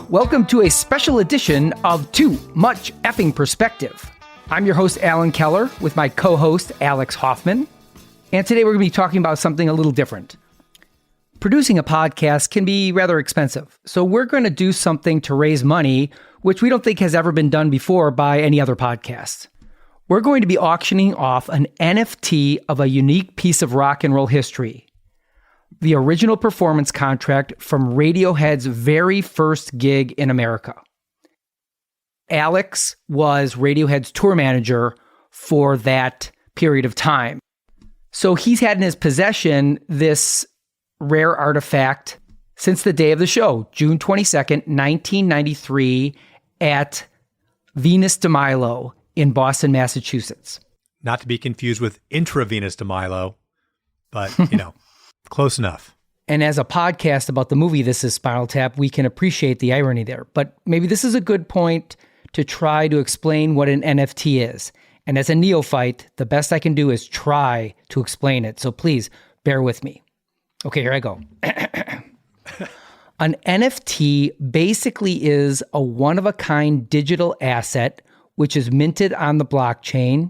Welcome to a special edition of Too Much Effing Perspective. I'm your host, Alan Keller, with my co-host, Alex Hofmann. And today we're going to be talking about something a little different. Producing a podcast can be rather expensive. So we're going to do something to raise money, which we don't think has ever been done before by any other podcast. We're going to be auctioning off an NFT of a unique piece of rock and roll history. The original performance contract from Radiohead's very first gig in America. Alex was Radiohead's tour manager for that period of time. So he's had in his possession this rare artifact since the day of the show, June 22nd, 1993, at Venus de Milo in Boston, Massachusetts. Not to be confused with Intravenous de Milo, but, close enough. And as a podcast about the movie This Is Spinal Tap, we can appreciate the irony there. But maybe this is a good point to try to explain what an NFT is. And as a neophyte, the best I can do is try to explain it. So please bear with me. Okay, here I go. An NFT basically is a one-of-a-kind digital asset which is minted on the blockchain,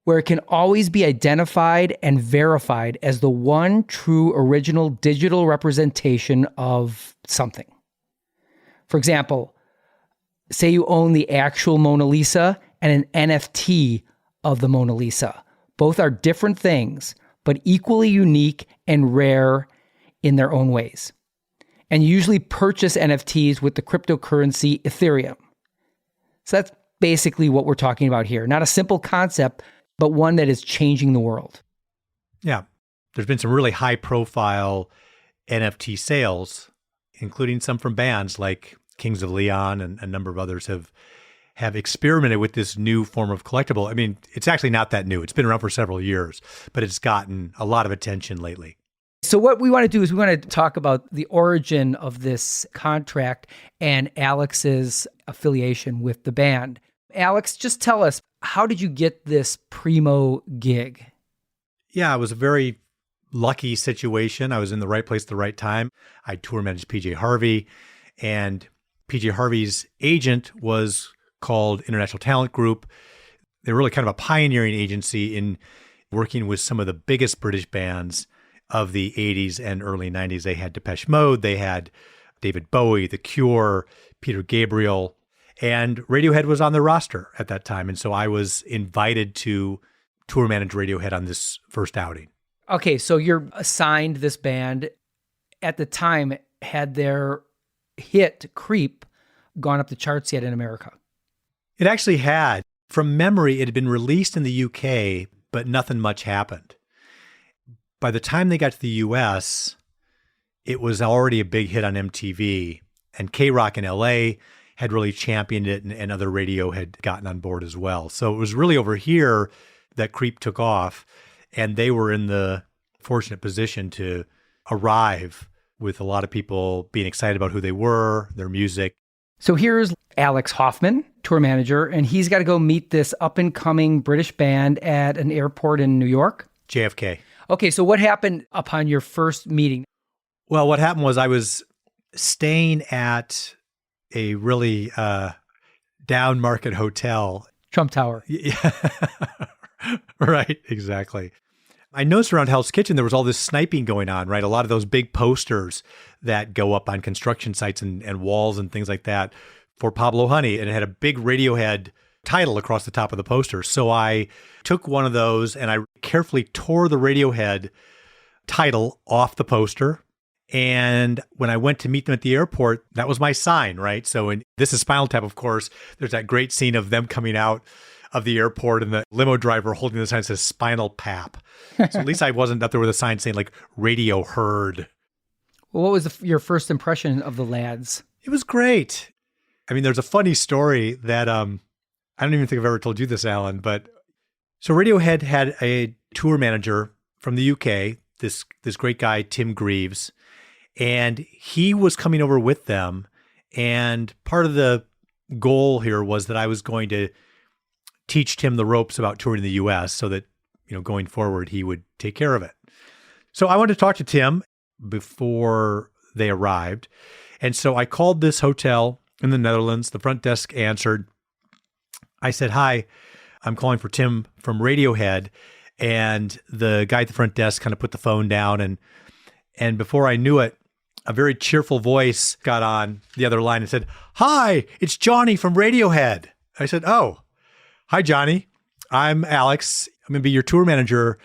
where it can always be identified and verified as the one true original digital representation of something. For example, say you own the actual Mona Lisa and an NFT of the Mona Lisa. Both are different things, but equally unique and rare in their own ways. And you usually purchase NFTs with the cryptocurrency Ethereum. So that's basically what we're talking about here. Not a simple concept, but one that is changing the world. Yeah. There's been some really high profile NFT sales, including some from bands like Kings of Leon, and a number of others have experimented with this new form of collectible. I mean, it's actually not that new. It's been around for several years, but it's gotten a lot of attention lately. So what we want to do is we want to talk about the origin of this contract and Alex's affiliation with the band. Alex, just tell us, how did you get this primo gig? Yeah, it was a very lucky situation. I was in the right place at the right time. I tour managed PJ Harvey, and PJ Harvey's agent was called International Talent Group. They were really kind of a pioneering agency in working with some of the biggest British bands of the 80s and early 90s. They had Depeche Mode, they had David Bowie, The Cure, Peter Gabriel, and Radiohead was on their roster at that time. And so I was invited to tour manage Radiohead on this first outing. Okay, so you're assigned this band. At the time, had their hit, Creep, gone up the charts yet in America? It actually had. From memory, it had been released in the UK, but nothing much happened. By the time they got to the US, it was already a big hit on MTV, and K-Rock in LA had really championed it, and other radio had gotten on board as well. So it was really over here that Creep took off, and they were in the fortunate position to arrive with a lot of people being excited about who they were, their music. So here's Alex Hofmann, tour manager, and he's got to go meet this up-and-coming British band at an airport in New York? JFK. Okay, so what happened upon your first meeting? Well, what happened was I was staying at a really down market hotel. Trump Tower. Yeah. Right, exactly. I noticed around Hell's Kitchen, there was all this sniping going on, right? A lot of those big posters that go up on construction sites and walls and things like that for Pablo Honey. And it had a big Radiohead title across the top of the poster. So I took one of those and I carefully tore the Radiohead title off the poster. And when I went to meet them at the airport, that was my sign, right? So in This Is Spinal Tap, of course, there's that great scene of them coming out of the airport and the limo driver holding the sign that says Spinal Pap. So at least I wasn't up there with a sign saying like Radio Heard. Well, what was your first impression of the lads? It was great. I mean, there's a funny story that I don't even think I've ever told you this, Alan, but so Radiohead had a tour manager from the UK, this great guy, Tim Greaves, and he was coming over with them. And part of the goal here was that I was going to teach Tim the ropes about touring the US so that, going forward, he would take care of it. So I wanted to talk to Tim before they arrived. And so I called this hotel in the Netherlands. The front desk answered. I said, "Hi, I'm calling for Tim from Radiohead." And the guy at the front desk kind of put the phone down. And before I knew it, a very cheerful voice got on the other line and said, "Hi, it's Johnny from Radiohead." I said, "Oh, hi, Johnny. I'm Alex. I'm going to be your tour manager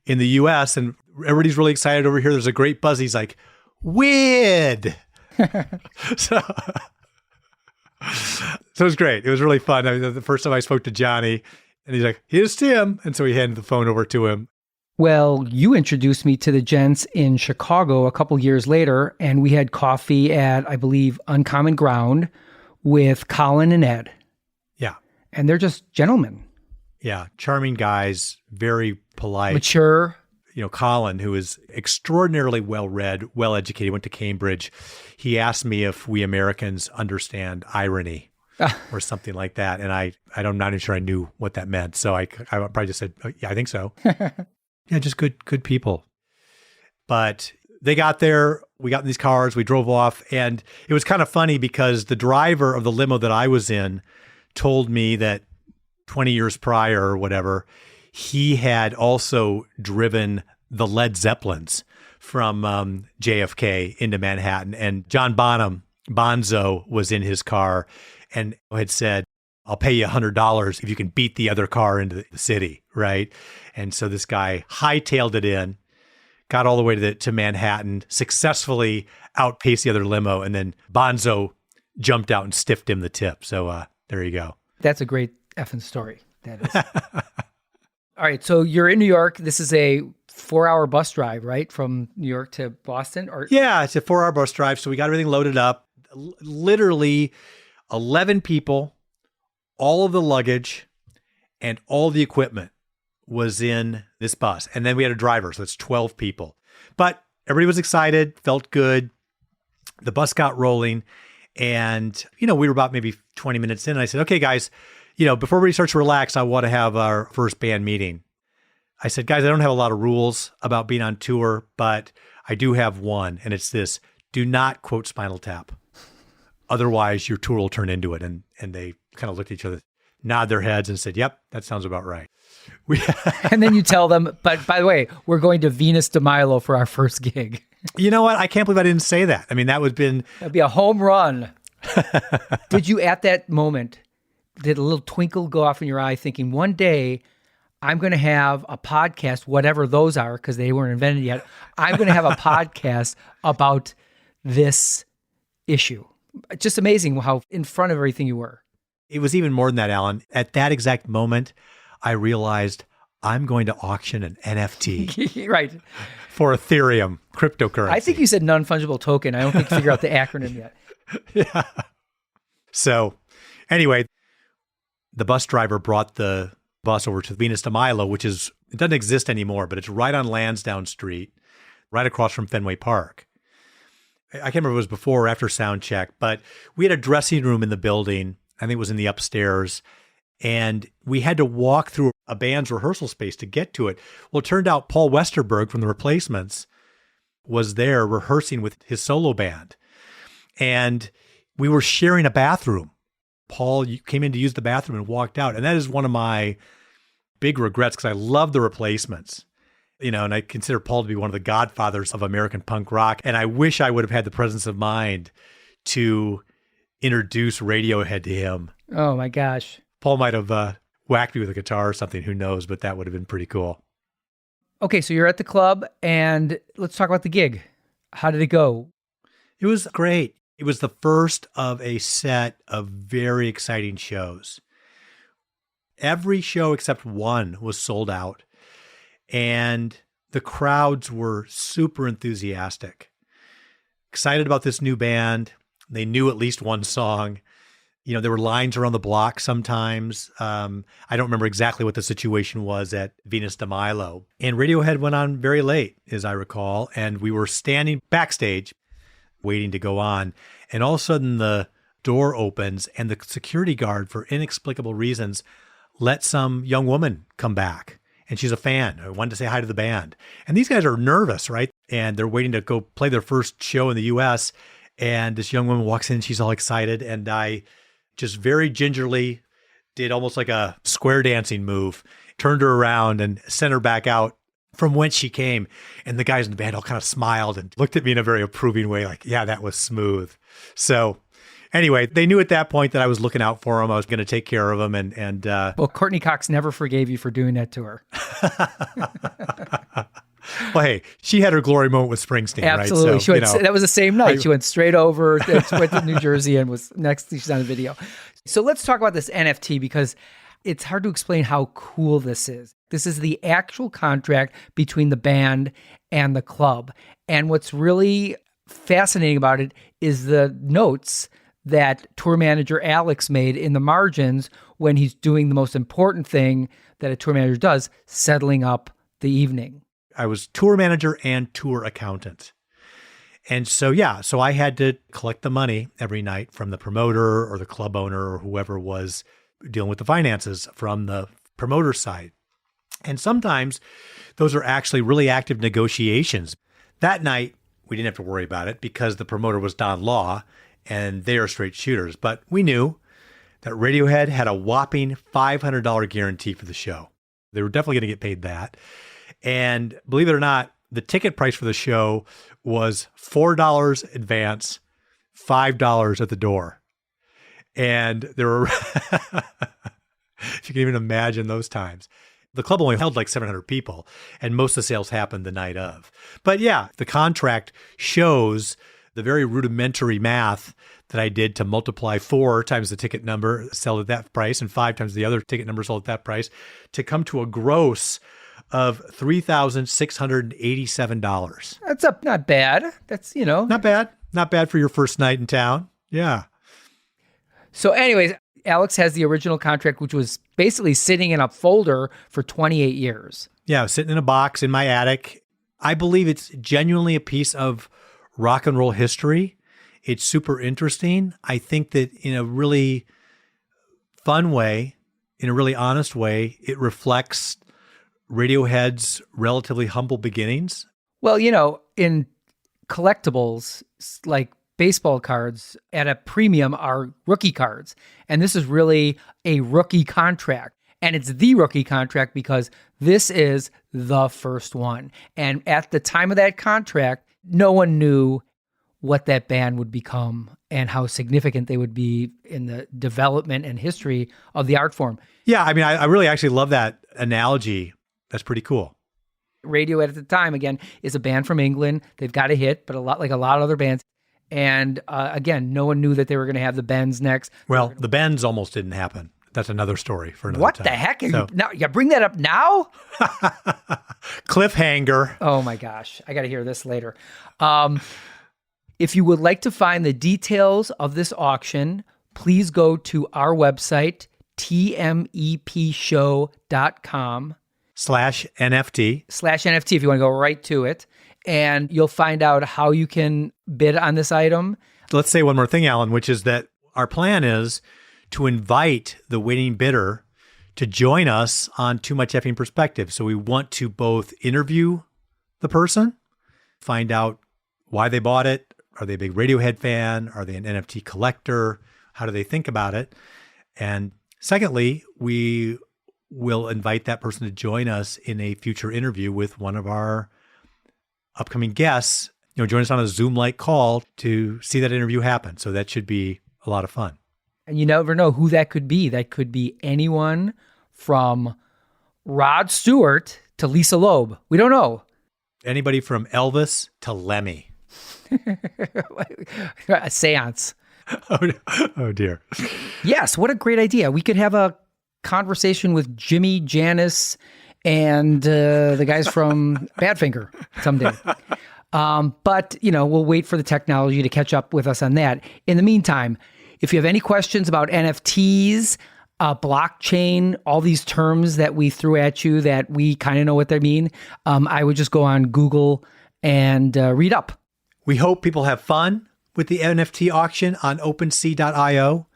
in the US. And everybody's really excited over here. There's a great buzz." He's like, "Weird." So it was great. It was really fun. I mean, the first time I spoke to Johnny, and he's like, "Here's Tim." And so he handed the phone over to him. Well, you introduced me to the gents in Chicago a couple years later, and we had coffee at, I believe, Uncommon Ground with Colin and Ed. Yeah. And they're just gentlemen. Yeah. Charming guys, very polite. Mature. Colin, who is extraordinarily well-read, well-educated, went to Cambridge. He asked me if we Americans understand irony or something like that. And I'm not even sure I knew what that meant. So I probably just said, "Oh, yeah, I think so." Yeah, just good people. But they got there, we got in these cars, we drove off, and it was kind of funny because the driver of the limo that I was in told me that 20 years prior or whatever, he had also driven the Led Zeppelins from JFK into Manhattan. And John Bonham, Bonzo, was in his car and had said, "I'll pay you $100 if you can beat the other car into the city," right? And so this guy hightailed it in, got all the way to Manhattan, successfully outpaced the other limo, and then Bonzo jumped out and stiffed him the tip. So there you go. That's a great effing story. That is. All right, so you're in New York. This is a 4-hour bus drive, right, from New York to Boston? Yeah, it's a 4-hour bus drive. So we got everything loaded up. Literally 11 people, all of the luggage, and all the equipment was in this bus. And then we had a driver, so it's 12 people. But everybody was excited, felt good. The bus got rolling. And, we were about maybe 20 minutes in. And I said, "Okay, guys, before everybody starts to relax, I want to have our first band meeting." I said, "Guys, I don't have a lot of rules about being on tour, but I do have one. And it's this: do not quote Spinal Tap. Otherwise, your tour will turn into it." And they kind of looked at each other, nod their heads and said, "Yep, that sounds about right." And then you tell them, "But by the way, we're going to Venus de Milo for our first gig." You know what? I can't believe I didn't say that. I mean, that'd be a home run. Did you at that moment, did a little twinkle go off in your eye thinking, one day I'm going to have a podcast, whatever those are, because they weren't invented yet. I'm going to have a podcast about this issue. Just amazing how in front of everything you were. It was even more than that, Alan. At that exact moment, I realized I'm going to auction an NFT. Right. For Ethereum, cryptocurrency. I think you said non-fungible token. I don't think you figured out the acronym yet. Yeah. So anyway, the bus driver brought the bus over to Venus de Milo, it doesn't exist anymore, but it's right on Lansdowne Street, right across from Fenway Park. I can't remember if it was before or after sound check, but we had a dressing room in the building. I think it was in the upstairs. And we had to walk through a band's rehearsal space to get to it. Well, it turned out Paul Westerberg from The Replacements was there rehearsing with his solo band. And we were sharing a bathroom. Paul came in to use the bathroom and walked out. And that is one of my big regrets because I love The Replacements. And I consider Paul to be one of the godfathers of American punk rock. And I wish I would have had the presence of mind to introduce Radiohead to him. Oh my gosh. Paul might have whacked me with a guitar or something, who knows, but that would have been pretty cool. Okay, so you're at the club, and let's talk about the gig. How did it go? It was great. It was the first of a set of very exciting shows. Every show except one was sold out, and the crowds were super enthusiastic, excited about this new band. They knew at least one song. There were lines around the block sometimes. I don't remember exactly what the situation was at Venus de Milo. And Radiohead went on very late, as I recall. And we were standing backstage waiting to go on. And all of a sudden the door opens and the security guard, for inexplicable reasons, let some young woman come back. And she's a fan who wanted to say hi to the band. And these guys are nervous, right? And they're waiting to go play their first show in the US. And this young woman walks in, she's all excited. And I just very gingerly did almost like a square dancing move, turned her around and sent her back out from whence she came. And the guys in the band all kind of smiled and looked at me in a very approving way, like, yeah, that was smooth. So anyway, they knew at that point that I was looking out for them. I was going to take care of them. And well, Courtney Cox never forgave you for doing that to her. Well, hey, she had her glory moment with Springsteen, Absolutely. right? So, that was the same night. She went straight over, went to New Jersey and was next. She's on the video. So let's talk about this NFT because it's hard to explain how cool this is. This is the actual contract between the band and the club. And what's really fascinating about it is the notes that tour manager Alex made in the margins when he's doing the most important thing that a tour manager does, settling up the evening. I was tour manager and tour accountant. And so I had to collect the money every night from the promoter or the club owner or whoever was dealing with the finances from the promoter side. And sometimes those are actually really active negotiations. That night, we didn't have to worry about it because the promoter was Don Law and they are straight shooters. But we knew that Radiohead had a whopping $500 guarantee for the show. They were definitely going to get paid that. And believe it or not, the ticket price for the show was $4 advance, $5 at the door. And there were, if you can even imagine those times, the club only held like 700 people and most of the sales happened the night of. But yeah, the contract shows the very rudimentary math that I did to multiply 4 times the ticket number, sell at that price, and 5 times the other ticket number sold at that price to come to a gross of $3,687. That's not bad. That's, Not bad. Not bad for your first night in town. Yeah. So anyways, Alex has the original contract, which was basically sitting in a folder for 28 years. Yeah, sitting in a box in my attic. I believe it's genuinely a piece of rock and roll history. It's super interesting. I think that in a really fun way, in a really honest way, it reflects Radiohead's relatively humble beginnings. Well, in collectibles, like baseball cards at a premium are rookie cards. And this is really a rookie contract. And it's the rookie contract because this is the first one. And at the time of that contract, no one knew what that band would become and how significant they would be in the development and history of the art form. Yeah, I mean, I really actually love that analogy. That's pretty cool. Radiohead at the time, again, is a band from England. They've got a hit, but a lot of other bands. And again, no one knew that they were going to have the Bends next. Well, the Bends almost didn't happen. That's another story for another what time. The heck? You bring that up now? Cliffhanger. Oh my gosh. I got to hear this later. If you would like to find the details of this auction, please go to our website, tmepshow.com/NFT if you want to go right to it. And you'll find out how you can bid on this item. Let's say one more thing, Alan, which is that our plan is to invite the winning bidder to join us on Too Much Effing Perspective. So we want to both interview the person, find out why they bought it. Are they a big Radiohead fan? Are they an NFT collector? How do they think about it? And secondly, we will invite that person to join us in a future interview with one of our upcoming guests, join us on a Zoom-like call to see that interview happen. So that should be a lot of fun. And you never know who that could be. That could be anyone from Rod Stewart to Lisa Loeb. We don't know. Anybody from Elvis to Lemmy. A seance. Oh, dear. Yes, what a great idea. We could have a conversation with Jimmy, Janice, and the guys from Badfinger someday. But, we'll wait for the technology to catch up with us on that. In the meantime, if you have any questions about NFTs, blockchain, all these terms that we threw at you that we kind of know what they mean, I would just go on Google and read up. We hope people have fun with the NFT auction on OpenSea.io,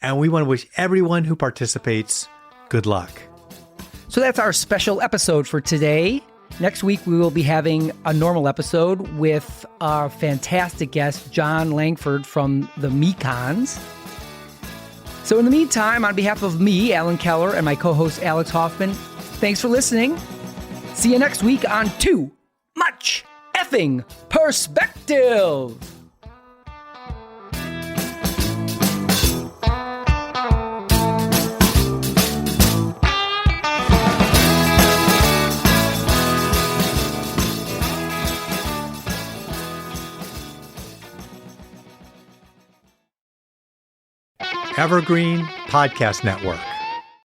and we want to wish everyone who participates good luck. So that's our special episode for today. Next week, we will be having a normal episode with our fantastic guest, John Langford from the Mekons. So in the meantime, on behalf of me, Alan Keller, and my co-host, Alex Hofmann, thanks for listening. See you next week on Too Much Effing Perspective. Evergreen Podcast Network.